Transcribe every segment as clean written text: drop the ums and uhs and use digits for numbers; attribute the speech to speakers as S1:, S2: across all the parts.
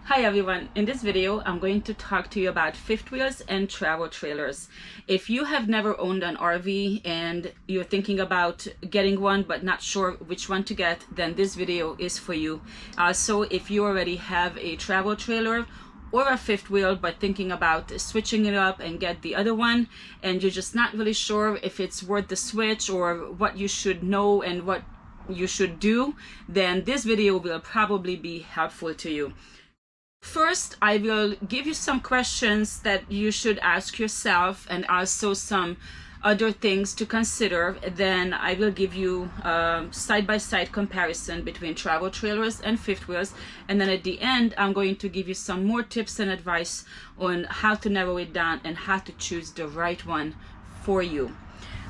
S1: Hi everyone, in this video I'm going to talk to you about fifth wheels and travel trailers. If you have never owned an RV and you're thinking about getting one but not sure which one to get, then this video is for you. Also, if you already have a travel trailer or a fifth wheel but thinking about switching it up and get the other one, and you're just not really sure if it's worth the switch or what you should know and what you should do, then this video will probably be helpful to you. First, I will give you some questions that you should ask yourself and also some other things to consider. Then I will give you a side-by-side comparison between travel trailers and fifth wheels. And then at the end, I'm going to give you some more tips and advice on how to narrow it down and how to choose the right one for you.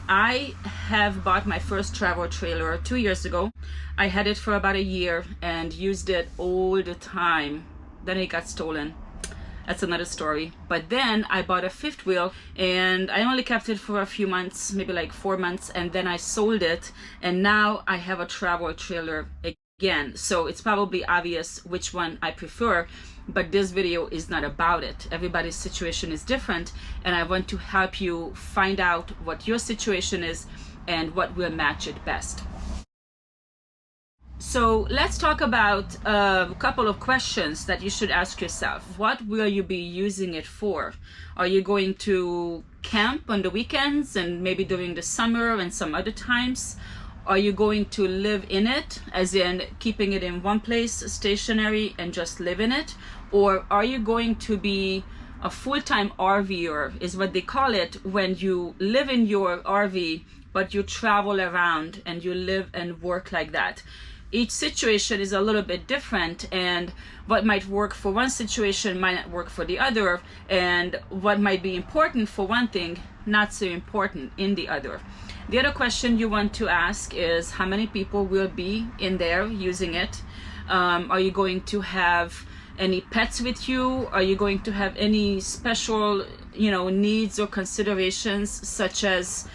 S1: I have bought my first travel trailer 2 years ago. I had it for about a year and used it all the time. Then it got stolen. That's another story. But then I bought a fifth wheel and I only kept it for a few months, maybe like 4 months, and then I sold it, and now I have a travel trailer again. So it's probably obvious which one I prefer, but this video is not about it. Everybody's situation is different, and I want to help you find out what your situation is and what will match it best. So let's talk about a couple of questions that you should ask yourself. What will you be using it for? Are you going to camp on the weekends and maybe during the summer and some other times? Are you going to live in it, as in keeping it in one place, stationary, and just live in it? Or are you going to be a full-time RVer, is what they call it, when you live in your RV, but you travel around and you live and work like that? Each situation is a little bit different, and what might work for one situation might not work for the other, and what might be important for one thing, not so important in the other. The other question you want to ask is how many people will be in there using it. Are you going to have any pets with you? Are you going to have any special, needs or considerations, such as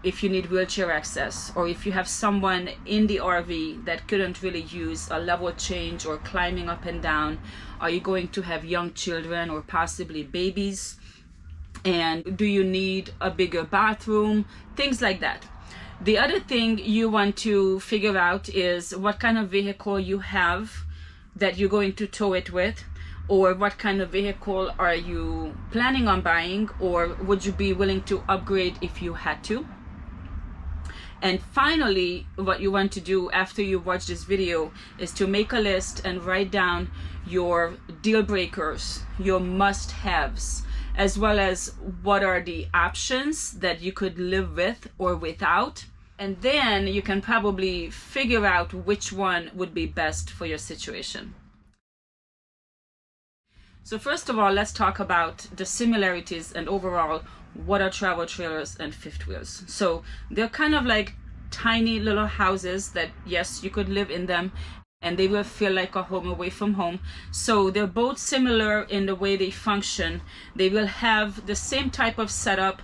S1: if you need wheelchair access, or if you have someone in the RV that couldn't really use a level change or climbing up and down? Are you going to have young children or possibly babies? And do you need a bigger bathroom? Things like that. The other thing you want to figure out is what kind of vehicle you have that you're going to tow it with, or what kind of vehicle are you planning on buying, or would you be willing to upgrade if you had to? And finally, what you want to do after you watch this video is to make a list and write down your deal breakers, your must-haves, as well as what are the options that you could live with or without. And then you can probably figure out which one would be best for your situation. So first of all, let's talk about the similarities and overall what are travel trailers and fifth wheels. So they're kind of like tiny little houses that, yes, you could live in them and they will feel like a home away from home. So they're both similar in the way they function. They will have the same type of setup,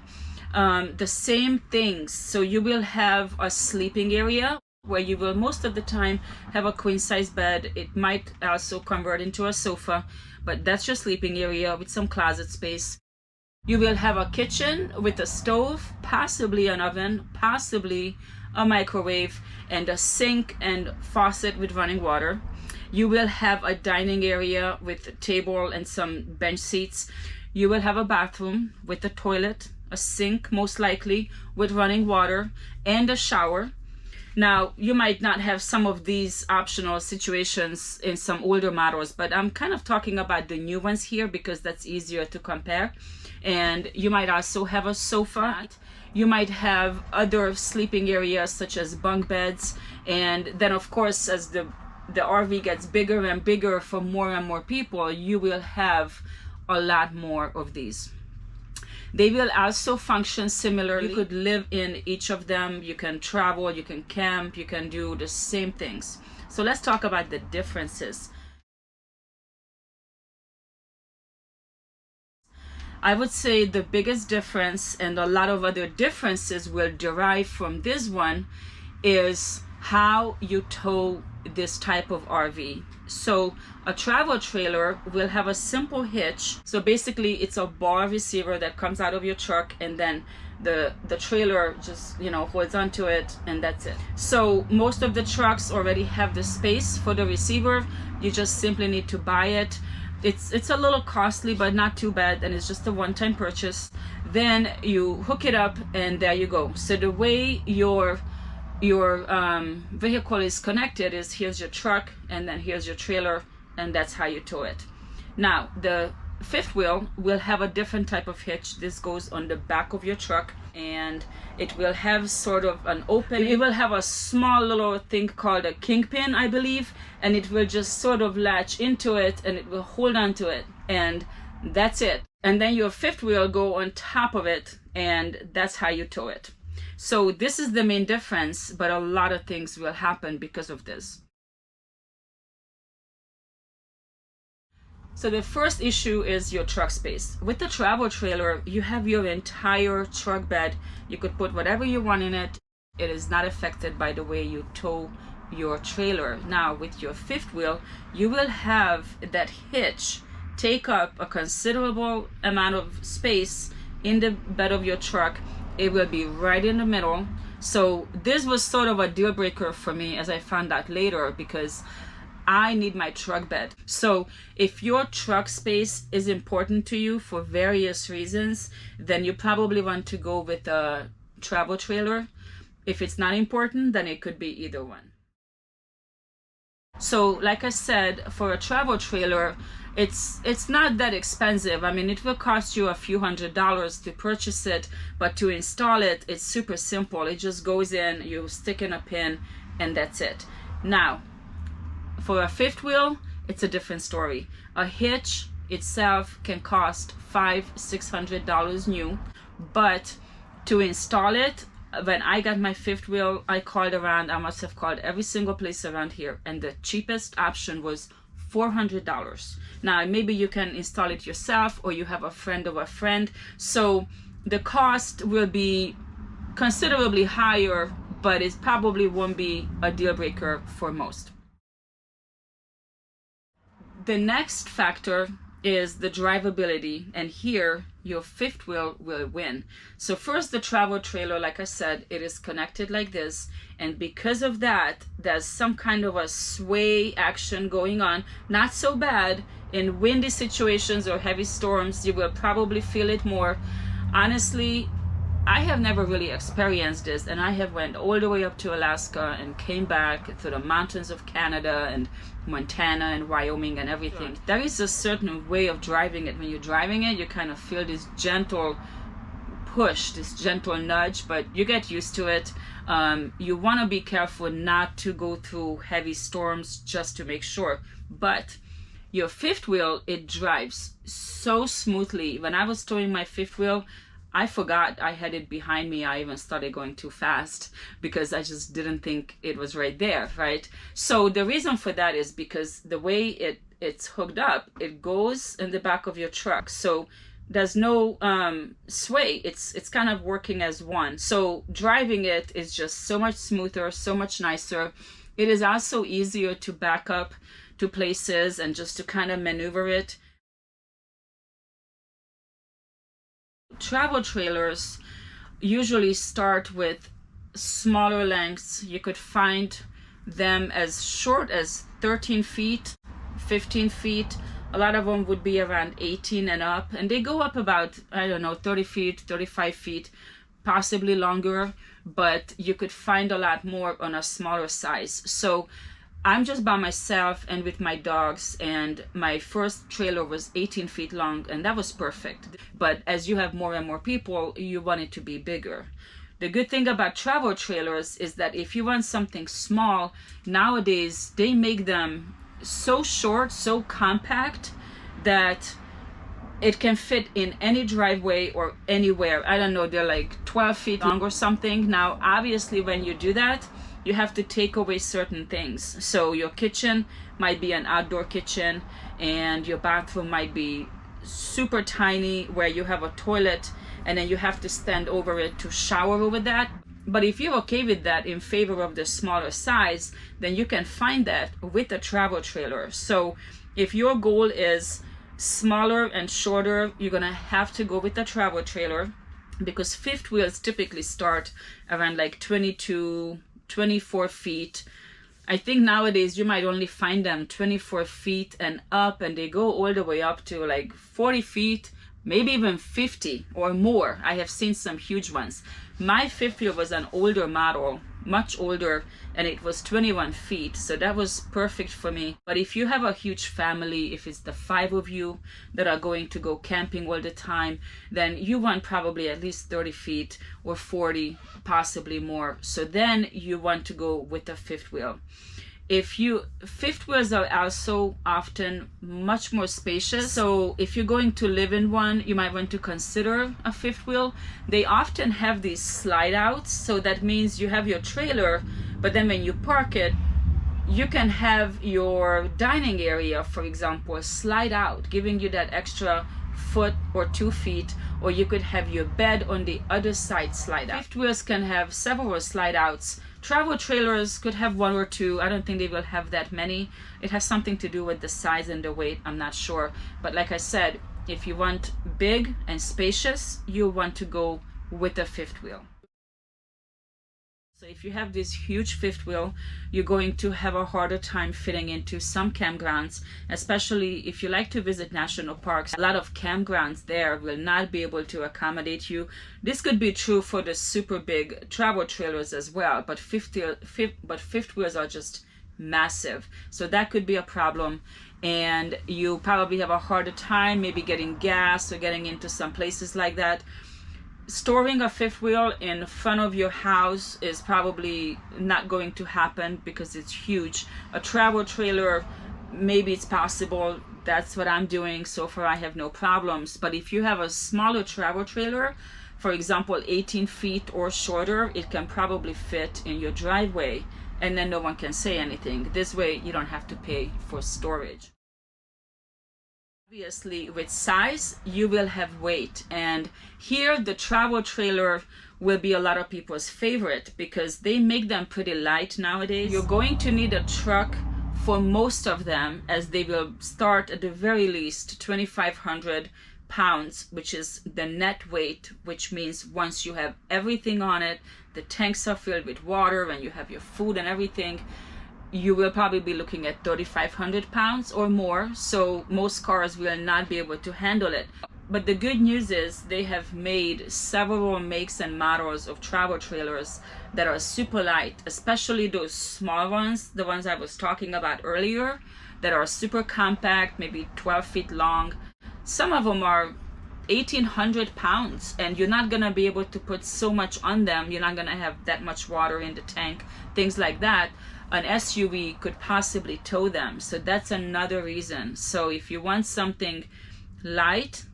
S1: the same things. So you will have a sleeping area where you will most of the time have a queen size bed. It might also convert into a sofa, but that's your sleeping area with some closet space. You will have a kitchen with a stove, possibly an oven, possibly a microwave, and a sink and faucet with running water. You will have a dining area with a table and some bench seats. You will have a bathroom with a toilet, a sink most likely with running water, and a shower. Now, you might not have some of these optional situations in some older models, but I'm kind of talking about the new ones here because that's easier to compare. And you might also have a sofa. You might have other sleeping areas such as bunk beds. And then, of course, as the RV gets bigger and bigger for more and more people, you will have a lot more of these. They will also function similarly. You could live in each of them. You can travel, you can camp, you can do the same things. So let's talk about the differences. I would say the biggest difference, and a lot of other differences will derive from this one, is how you tow this type of RV. So a travel trailer will have a simple hitch. So basically it's a bar receiver that comes out of your truck, and then the trailer just, you know, holds onto it, and that's it. So most of the trucks already have the space for the receiver. You just simply need to buy it. It's a little costly, but not too bad, and it's just a one-time purchase. Then you hook it up, and there you go. So the way your vehicle is connected is, here's your truck, and then here's your trailer, and that's how you tow it. Now the fifth wheel will have a different type of hitch. This goes on the back of your truck, and it will have sort of an open, it will have a small little thing called a kingpin, I believe, and it will just sort of latch into it, and it will hold on to it, and that's it. And then your fifth wheel go on top of it, and that's how you tow it. So this is the main difference, but a lot of things will happen because of this. So the first issue is your truck space. With the travel trailer, you have your entire truck bed. You could put whatever you want in it. It is not affected by the way you tow your trailer. Now with your fifth wheel, you will have that hitch take up a considerable amount of space in the bed of your truck. It will be right in the middle. So this was sort of a deal breaker for me, as I found out later, because I need my truck bed. So if your truck space is important to you for various reasons, then you probably want to go with a travel trailer. If it's not important, then it could be either one. So like I said, for a travel trailer, it's not that expensive. I mean, it will cost you a few $100s to purchase it, but to install it, it's super simple. It just goes in, you stick in a pin, and that's it. Now, for a fifth wheel, it's a different story. A hitch itself can cost $500-600 new, but to install it, when I got my fifth wheel, I called around. I must have called every single place around here, and the cheapest option was $400. Now maybe you can install it yourself, or you have a friend of a friend, so the cost will be considerably higher, but it probably won't be a deal breaker for most. The next factor is the drivability, and here your fifth wheel will win. So first, the travel trailer, like I said, it is connected like this, and because of that, there's some kind of a sway action going on. Not so bad in windy situations or heavy storms. You will probably feel it more. Honestly, I have never really experienced this, and I have went all the way up to Alaska and came back to the mountains of Canada and Montana and Wyoming and everything. There is a certain way of driving it. When you're driving it, you kind of feel this gentle push, this gentle nudge, but you get used to it. You want to be careful not to go through heavy storms, just to make sure. But your fifth wheel, it drives so smoothly. When I was towing my fifth wheel, I forgot I had it behind me. I even started going too fast because I just didn't think it was right there, right? So the reason for that is because the way it's hooked up, it goes in the back of your truck. So there's no sway. It's kind of working as one. So driving it is just so much smoother, so much nicer. It is also easier to back up to places and just to kind of maneuver it. Travel trailers usually start with smaller lengths. You could find them as short as 13 feet, 15 feet. A lot of them would be around 18 and up, and they go up about, I don't know, 30 feet, 35 feet, possibly longer, but you could find a lot more on a smaller size. So I'm just by myself and with my dogs, and my first trailer was 18 feet long, and that was perfect. But as you have more and more people, you want it to be bigger. The good thing about travel trailers is that if you want something small, nowadays they make them so short, so compact, that it can fit in any driveway or anywhere. I don't know, they're like 12 feet long or something. Now, obviously, when you do that, you have to take away certain things. So your kitchen might be an outdoor kitchen, and your bathroom might be super tiny where you have a toilet, and then you have to stand over it to shower over that. But if you're okay with that in favor of the smaller size, then you can find that with a travel trailer. So if your goal is smaller and shorter, you're gonna have to go with the travel trailer, because fifth wheels typically start around like 22, 24 feet. I think nowadays you might only find them 24 feet and up, and they go all the way up to like 40 feet, maybe even 50 or more. I have seen some huge ones. My fifth wheel was an older model, much older, and it was 21 feet, so that was perfect for me. But if you have a huge family, if it's the 5 of you that are going to go camping all the time, then you want probably at least 30 feet or 40, possibly more. So then you want to go with a fifth wheel. Fifth wheels are also often much more spacious. So if you're going to live in one, you might want to consider a fifth wheel. They often have these slide outs. So that means you have your trailer, but then when you park it, you can have your dining area, for example, slide out, giving you that extra foot or 2 feet, or you could have your bed on the other side slide out. Fifth wheels can have several slide outs. Travel trailers could have 1 or 2. I don't think they will have that many. It has something to do with the size and the weight, I'm not sure. But like I said, if you want big and spacious, you want to go with a fifth wheel. So if you have this huge fifth wheel, you're going to have a harder time fitting into some campgrounds, especially if you like to visit national parks. A lot of campgrounds there will not be able to accommodate you. This could be true for the super big travel trailers as well, but fifth wheels are just massive. So that could be a problem, and you probably have a harder time maybe getting gas or getting into some places like that. Storing a fifth wheel in front of your house is probably not going to happen because it's huge. A travel trailer, maybe it's possible. That's what I'm doing so far. I have no problems. But if you have a smaller travel trailer, for example 18 feet or shorter, it can probably fit in your driveway, and then no one can say anything. This way you don't have to pay for storage. Obviously, with size, you will have weight, and here the travel trailer will be a lot of people's favorite because they make them pretty light nowadays. You're going to need a truck for most of them, as they will start at the very least 2,500 pounds, which is the net weight, which means once you have everything on it, the tanks are filled with water and you have your food and everything, you will probably be looking at 3,500 pounds or more. So most cars will not be able to handle it. But the good news is they have made several makes and models of travel trailers that are super light, especially those small ones, the ones I was talking about earlier, that are super compact, maybe 12 feet long. Some of them are 1,800 pounds, and you're not gonna be able to put so much on them. You're not gonna have that much water in the tank, things like that. An SUV could possibly tow them, so that's another reason. So if you want something light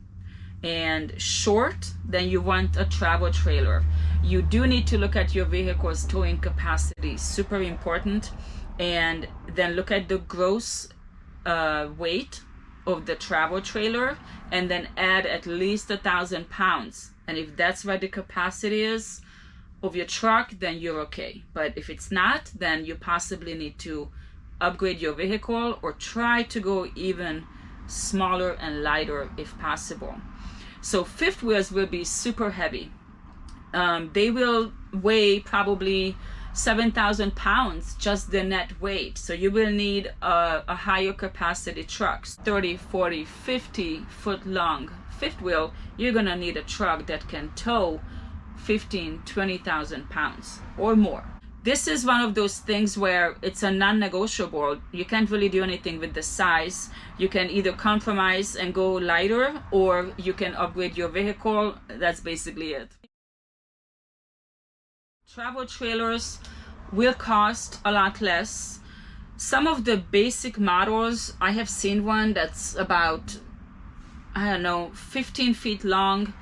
S1: and short, then you want a travel trailer. You do need to look at your vehicle's towing capacity, super important, and then look at the gross weight of the travel trailer, and then add at least 1,000 pounds. And if that's what the capacity is of your truck, then you're okay. But if it's not, then you possibly need to upgrade your vehicle or try to go even smaller and lighter if possible. So fifth wheels will be super heavy. They will weigh probably 7,000 pounds, just the net weight. So you will need a higher capacity truck, 30, 40, 50 foot long fifth wheel. You're gonna need a truck that can tow 15, 20,000 pounds or more. This is one of those things where it's a non-negotiable. You can't really do anything with the size. You can either compromise and go lighter, or you can upgrade your vehicle. That's basically it. Travel trailers will cost a lot less. Some of the basic models, I have seen one that's about, I don't know, 15 feet long,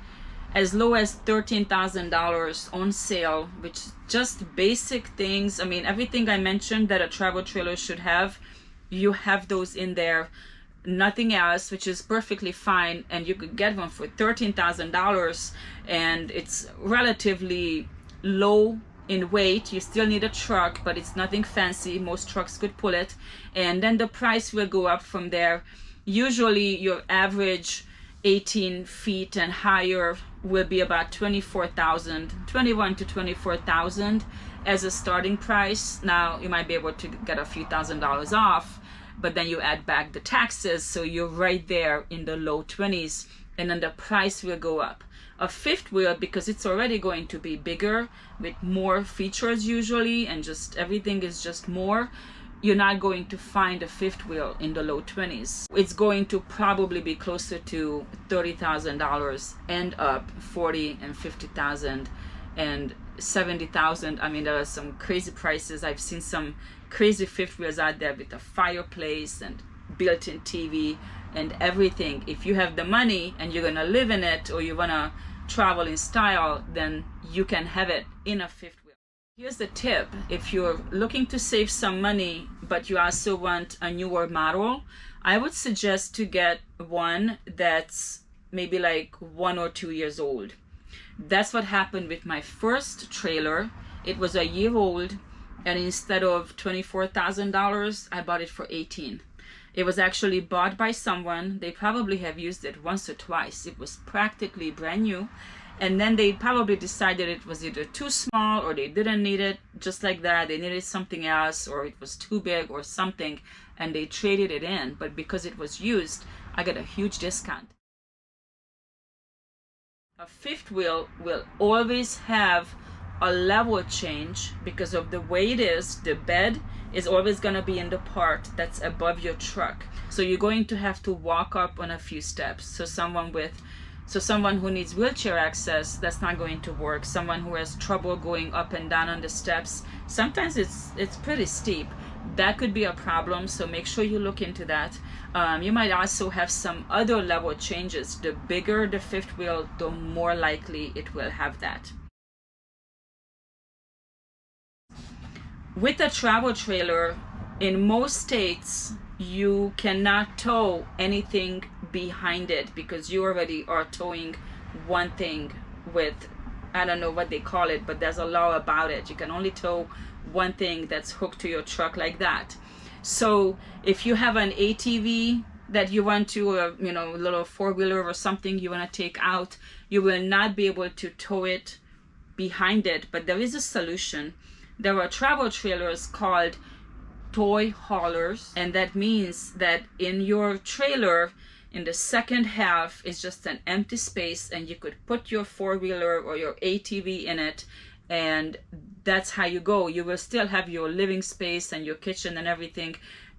S1: as low as $13,000 on sale, which just basic things. I mean, everything I mentioned that a travel trailer should have, you have those in there, nothing else, which is perfectly fine. And you could get one for $13,000, and it's relatively low in weight. You still need a truck, but it's nothing fancy. Most trucks could pull it. And then the price will go up from there. Usually your average 18 feet and higher will be about 24,000, 21 to 24,000 as a starting price. Now you might be able to get a few $1,000s off, but then you add back the taxes, so you're right there in the low 20s, and then the price will go up. A fifth wheel, because it's already going to be bigger with more features usually, and just everything is just more, you're not going to find a fifth wheel in the low 20s. It's going to probably be closer to $30,000 and up 40 and 50,000 and 70,000. I mean, there are some crazy prices. I've seen some crazy fifth wheels out there with a fireplace and built-in TV and everything. If you have the money and you're gonna live in it, or you wanna travel in style, then you can have it in a fifth wheel. Here's the tip: if you're looking to save some money but you also want a newer model, I would suggest to get one that's maybe like 1 or 2 years old. That's what happened with my first trailer. It was a year old, and instead of $24,000, I bought it for $18,000. It was actually bought by someone. They probably have used it once or twice. It was practically brand new. And then they probably decided it was either too small, or they didn't need it just like that. They needed something else, or it was too big or something, and they traded it in. But because it was used, I got a huge discount. A fifth wheel will always have a level change because of the way it is. The bed is always going to be in the part that's above your truck, so you're going to have to walk up on a few steps. So someone who needs wheelchair access, that's not going to work. Someone who has trouble going up and down on the steps, sometimes it's pretty steep. That could be a problem, so make sure you look into that. You might also have some other level changes. The bigger the fifth wheel, the more likely it will have that. With a travel trailer, in most states, you cannot tow anything behind it because you already are towing one thing with, I don't know what they call it, but there's a law about it. You can only tow one thing that's hooked to your truck like that. So if you have an ATV that you want to, a little four-wheeler or something you want to take out, you will not be able to tow it behind it. But there is a solution. There are travel trailers called toy haulers, and that means that in your trailer, in the second half is just an empty space, and you could put your four-wheeler or your ATV in it, and that's how you go. You will still have your living space and your kitchen and everything.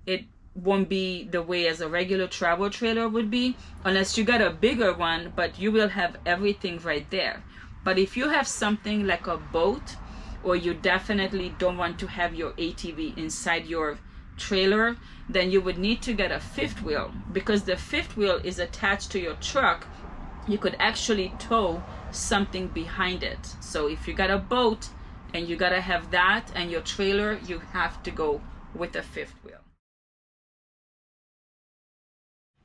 S1: It won't be the way as a regular travel trailer would be, unless you got a bigger one, but you will have everything right there. But if you have something like a boat, or you definitely don't want to have your ATV inside your trailer, then you would need to get a fifth wheel, because the fifth wheel is attached to your truck. You could actually tow something behind it. So if you got a boat and you gotta have that and your trailer, you have to go with a fifth wheel.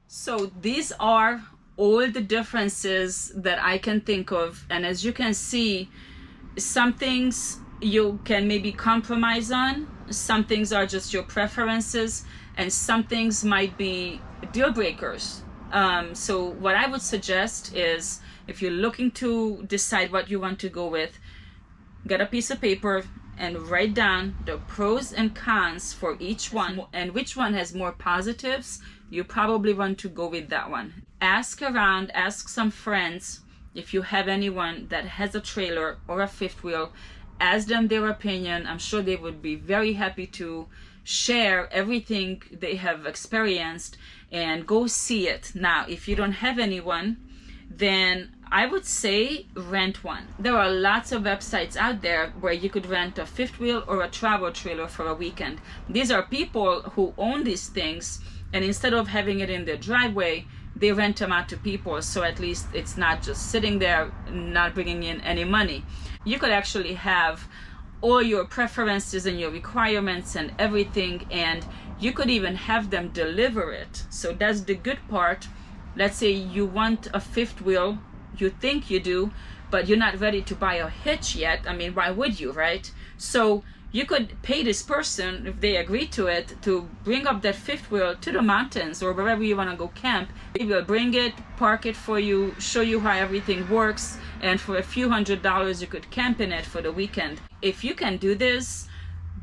S1: So these are all the differences that I can think of, and as you can see, some things you can maybe compromise on, some things are just your preferences, and some things might be deal breakers. So what I would suggest is, if you're looking to decide what you want to go with, get a piece of paper and write down the pros and cons for each one, and which one has more positives. You probably want to go with that one. Ask around, ask some friends if you have anyone that has a trailer or a fifth wheel. Ask them their opinion. I'm sure they would be very happy to share everything they have experienced, and go see it. Now, if you don't have anyone, then I would say rent one. There are lots of websites out there where you could rent a fifth wheel or a travel trailer for a weekend. These are people who own these things, and instead of having it in their driveway, they rent them out to people, so at least it's not just sitting there not bringing in any money. You could actually have all your preferences and your requirements and everything, and you could even have them deliver it. So that's the good part. Let's say you want a fifth wheel, you think you do, but you're not ready to buy a hitch yet. I mean, why would you, right? So you could pay this person, if they agree to it, to bring up that fifth wheel to the mountains or wherever you want to go camp. They will bring it, park it for you, show you how everything works, and for a few $100s you could camp in it for the weekend. If you can do this,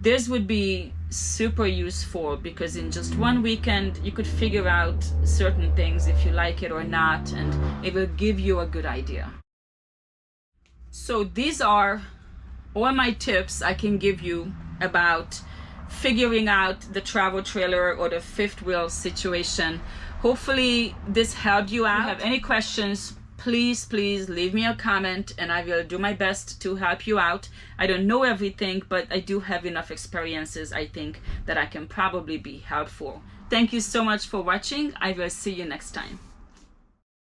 S1: this would be super useful, because in just one weekend you could figure out certain things if you like it or not, and it will give you a good idea. So these are all my tips I can give you about figuring out the travel trailer or the fifth wheel situation. Hopefully this helped you out. If you have any questions, please leave me a comment and I will do my best to help you out. I don't know everything, but I do have enough experiences, I think, that I can probably be helpful. Thank you so much for watching. I will see you next time.